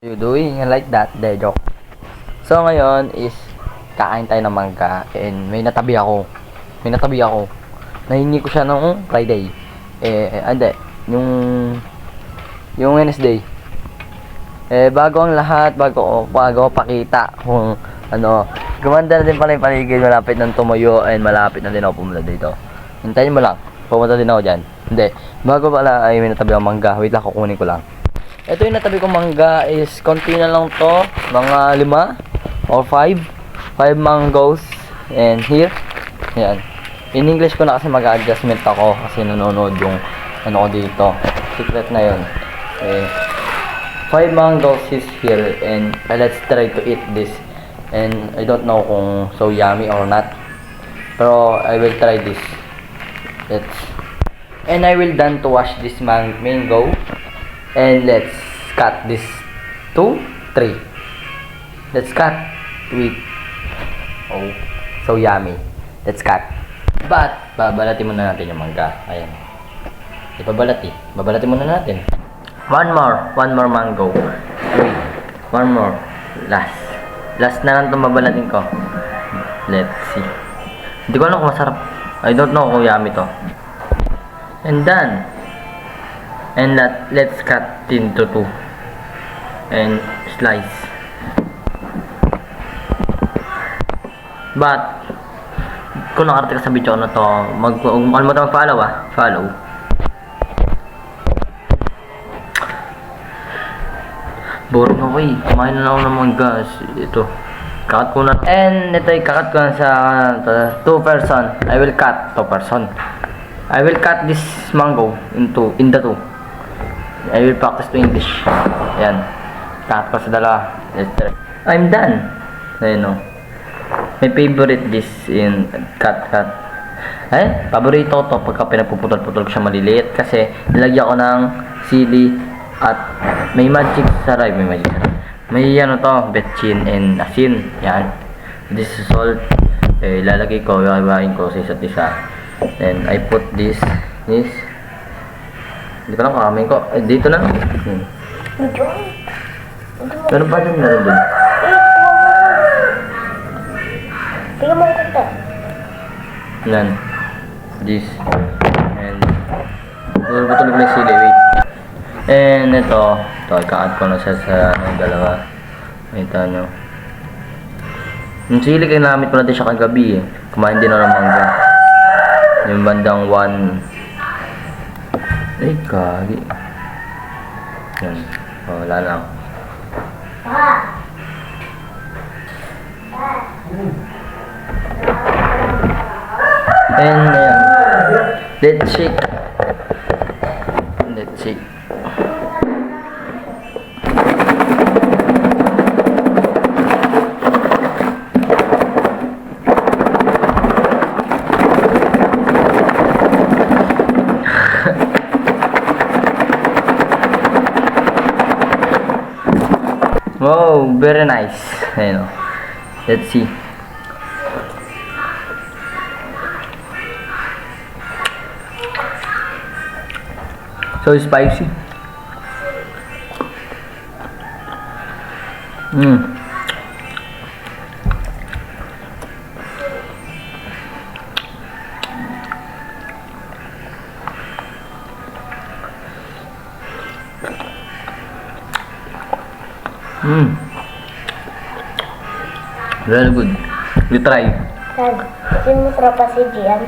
You doing like that? De joke. So ngayon is kain tayo ng mangga and may natabi ako. Nahingi ko siya noong Friday. Ande, yung Wednesday. Bago ang lahat, bago ko pakita kung ano, gumanda na din pala yung paligid, malapit ng tumuyo and malapit na din ako pumunta dito. Hintayin mo lang, pumunta din ako dyan. Hindi, bago pala ay may natabi akong mangga. Wait lang, kukunin ko lang. Ito yung natabi kong mangga is konti na lang to, mga 5 or 5 mangoes. And here, yan. In English ko na kasi mag-adjustment ako kasi nanonood yung ano ko dito. Secret na yun. 5 mangoes is here and let's try to eat this. And I don't know kung so yummy or not. Pero I will try this. And I will done to wash this mango. And let's cut this 2, 3. Let's cut with so yummy. Let's cut. But babalatin muna natin yung mangga. Ayan. Babalatin muna natin. One more mango. Wait. One more. Last na lang itong babalatin ko. Let's see. Hindi ko alam kung masarap. I don't know kung yummy to. And done. And let's cut into 2 and slice. But kung nakarating ka sa video na to, kalimutan mag-follow follow. Boring ako kumain na ako ng mangga. Ito, kakat ko na. And ito ay kakat ko na sa 2 person. I will cut 2 person. I will cut this mango in the 2. I will practice to English. Ayan. Cut ko sa dalawa. I'm done. Ayun o. My favorite this in cut. Paborito to pagka pinagpuputol-putol ko siya maliliit kasi nilagyan ko ng sili at may magic sarap. May ano to, betchin and asin. Yan. This is salt. Lalagay ko, iwain ko sa isa't isa. Then I put this. Hindi ko lang kakamin ko. Dito na. Meron pa dyan. Tingnan mo ito. Yan. This. And tulog na yung sili. Wait. And ito, ika-add ko na siya sa dalawa. Ito nyo. Yung sili kinamit ko natin siya kagabi Kumain din ako ng mangga. Yung bandang 1. Ay, kagi. Yan. Wala lang. And ayan. Let's shake. Wow, very nice. Ayun o. Let's see. So spicy. Very good. You try. Sino mo tropa si Gian?